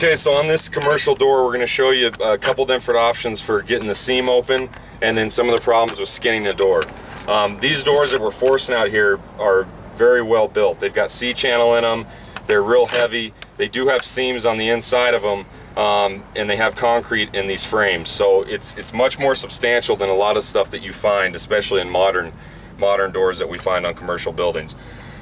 Okay, so on this commercial door, we're going to show you a couple different options for getting the seam open, and then some of the problems with skinning the door. These doors that we're forcing out here are very well built. They've got C-channel in them. They're real heavy. They do have seams on the inside of them, and they have concrete in these frames. So it's much more substantial than a lot of stuff that you find, especially in modern doors that we find on commercial buildings.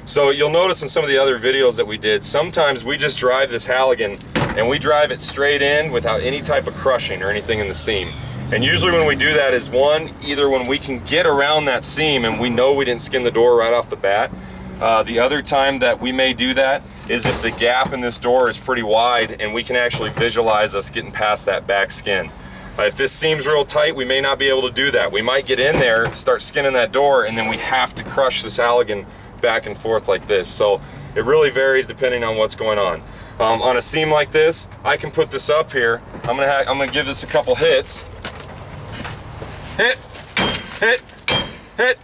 So you'll notice in some of the other videos that we did, sometimes we just drive this Halligan and we drive it straight in without any type of crushing or anything in the seam. And usually when we do that is either when we can get around that seam and we know we didn't skin the door right off the bat. The other time that we may do that is if the gap in this door is pretty wide and we can actually visualize us getting past that back skin. If this seam's real tight, we may not be able to do that. We might get in there, start skinning that door, and then we have to crush this Halligan back and forth like this. So it really varies depending on what's going on. On a seam like this, I can put this up here. I'm gonna give this a couple hits. Hit, hit, hit.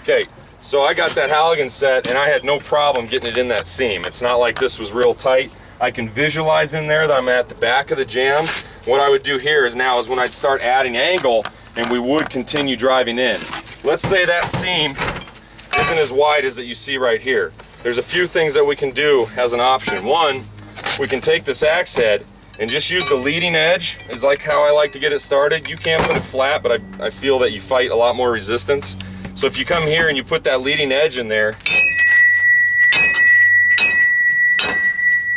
Okay, so I got that Halligan set and I had no problem getting it in that seam. It's not like this was real tight. I can visualize in there that I'm at the back of the jamb. What I would do here is when I'd start adding angle and we would continue driving in. Let's say that seam isn't as wide as that you see right here. There's a few things that we can do as an option. One, we can take this axe head and just use the leading edge, is like how I like to get it started. You can put it flat, but I feel that you fight a lot more resistance. So if you come here and you put that leading edge in there,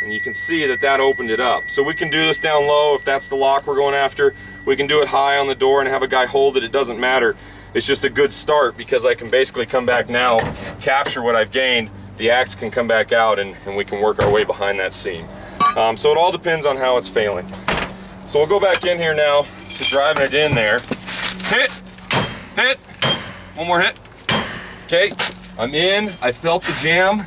and you can see that that opened it up. So we can do this down low if that's the lock we're going after. We can do it high on the door and have a guy hold it. It doesn't matter. It's just a good start because I can basically come back now, capture what I've gained, the axe can come back out, and we can work our way behind that seam. So it all depends on how it's failing. So we'll go back in here now to driving it in there. Hit, hit, one more hit. Okay, I'm in, I felt the jam.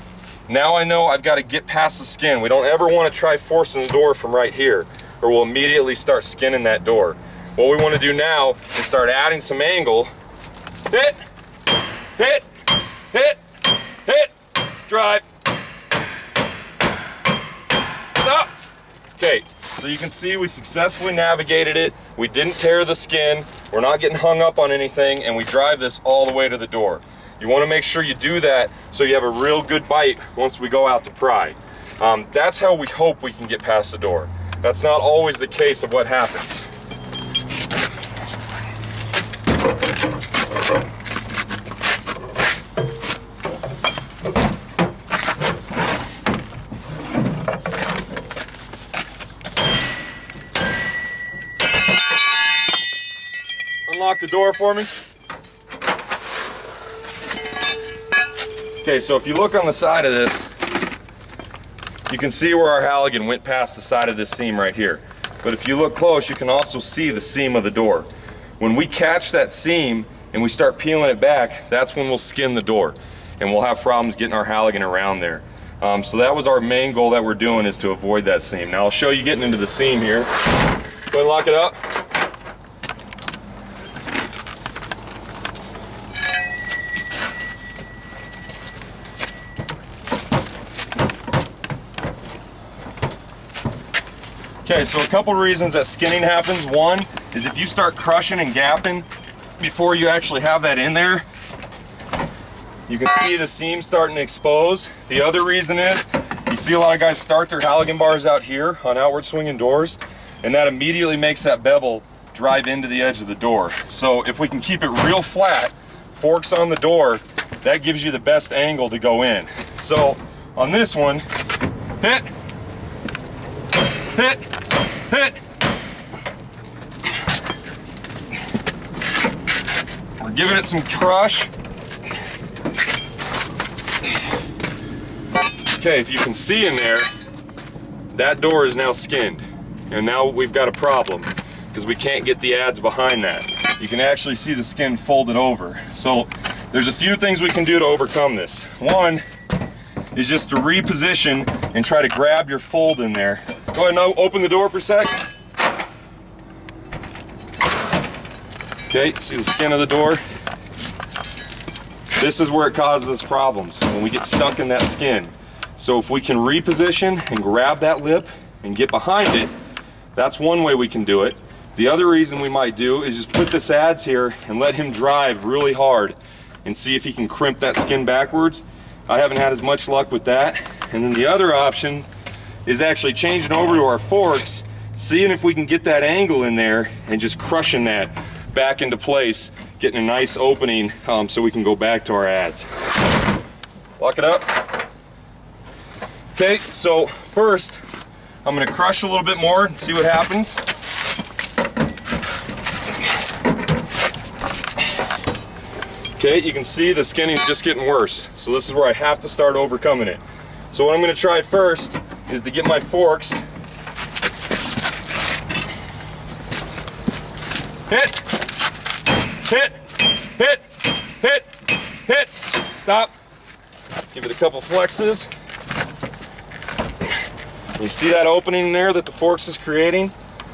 Now I know I've got to get past the skin. We don't ever want to try forcing the door from right here, or we'll immediately start skinning that door. What we want to do now is start adding some angle. Hit, hit, hit, hit, drive. Stop. Okay, so you can see we successfully navigated it. We didn't tear the skin. We're not getting hung up on anything, and we drive this all the way to the door. You want to make sure you do that so you have a real good bite once we go out to pry. That's how we hope we can get past the door. That's not always the case of what happens. Unlock the door for me. Okay, so if you look on the side of this, you can see where our Halligan went past the side of this seam right here. But if you look close, you can also see the seam of the door. When we catch that seam and we start peeling it back, that's when we'll skin the door, and we'll have problems getting our Halligan around there. So that was our main goal that we're doing, is to avoid that seam. Now I'll show you getting into the seam here. Go ahead and lock it up. Okay, so a couple reasons that skinning happens. One is if you start crushing and gapping before you actually have that in there, you can see the seam starting to expose. The other reason is you see a lot of guys start their Halligan bars out here on outward swinging doors, and that immediately makes that bevel drive into the edge of the door. So if we can keep it real flat, forks on the door, that gives you the best angle to go in. So on this one, hit, hit, hit. We're giving it some crush. Okay, if you can see in there, that door is now skinned. And now we've got a problem because we can't get the adze behind that. You can actually see the skin folded over. So there's a few things we can do to overcome this. One is just to reposition and try to grab your fold in there. Go ahead and open the door for a sec. Okay, see the skin of the door? This is where it causes us problems, when we get stuck in that skin. So if we can reposition and grab that lip and get behind it, that's one way we can do it. The other reason we might do is just put this adze here and let him drive really hard and see if he can crimp that skin backwards. I haven't had as much luck with that. And then the other option is actually changing over to our forks, seeing if we can get that angle in there and just crushing that back into place, getting a nice opening so we can go back to our adze. Lock it up. Okay, so first I'm going to crush a little bit more and see what happens. Okay, you can see the skinning is just getting worse. So this is where I have to start overcoming it. So what I'm going to try first is to get my forks. Hit, hit, hit, hit, hit. Stop. Give it a couple flexes. You see that opening there that the forks is creating?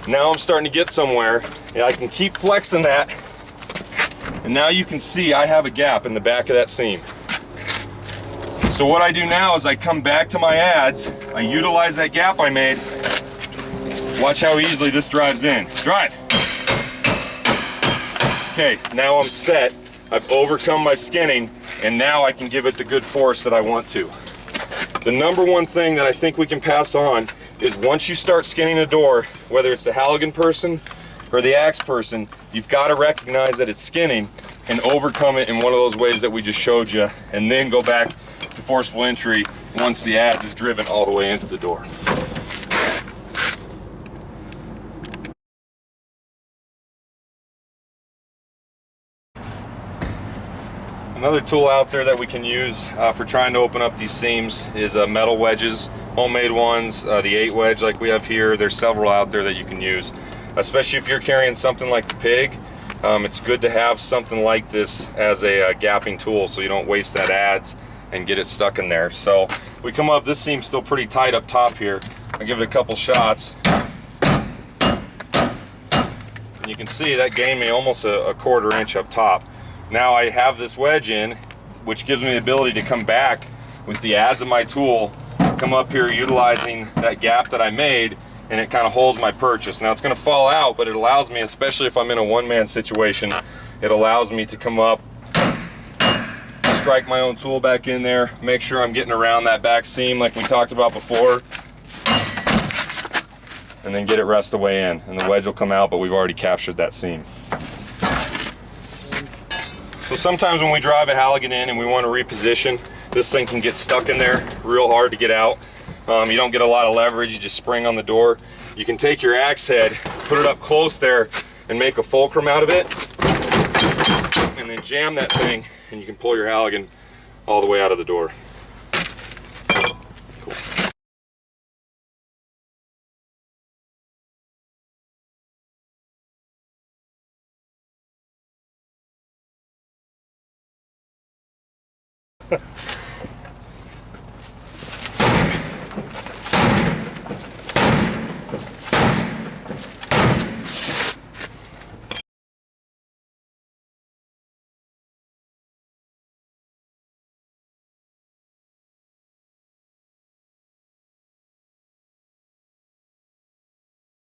Now I'm starting to get somewhere, and I can keep flexing that. And now you can see I have a gap in the back of that seam. So what I do now is I come back to my adze, I utilize that gap I made. Watch how easily this drives in. Drive! Okay, now I'm set. I've overcome my skinning, and now I can give it the good force that I want to. The number one thing that I think we can pass on is once you start skinning a door, whether it's the Halligan person or the axe person, you've got to recognize that it's skinning and overcome it in one of those ways that we just showed you, and then go back to forcible entry once the adze is driven all the way into the door. Another tool out there that we can use for trying to open up these seams is metal wedges, homemade ones, the 8 wedge like we have here. There's several out there that you can use, especially if you're carrying something like the pig. It's good to have something like this as a gapping tool so you don't waste that adze and get it stuck in there. So we come up, this seam's still pretty tight up top here. I give it a couple shots. And you can see that gained me almost a 1/4 inch up top. Now I have this wedge in, which gives me the ability to come back with the adze of my tool, come up here utilizing that gap that I made, and it kind of holds my purchase. Now it's going to fall out, but it allows me, especially if I'm in a one-man situation, it allows me to come up, strike my own tool back in there, make sure I'm getting around that back seam like we talked about before, and then get it rest the way in. And the wedge will come out, but we've already captured that seam. So sometimes when we drive a Halligan in and we want to reposition, this thing can get stuck in there real hard to get out. You don't get a lot of leverage, you just spring on the door. You can take your axe head, put it up close there, and make a fulcrum out of it, and then jam that thing, and you can pull your Halligan all the way out of the door. Cool.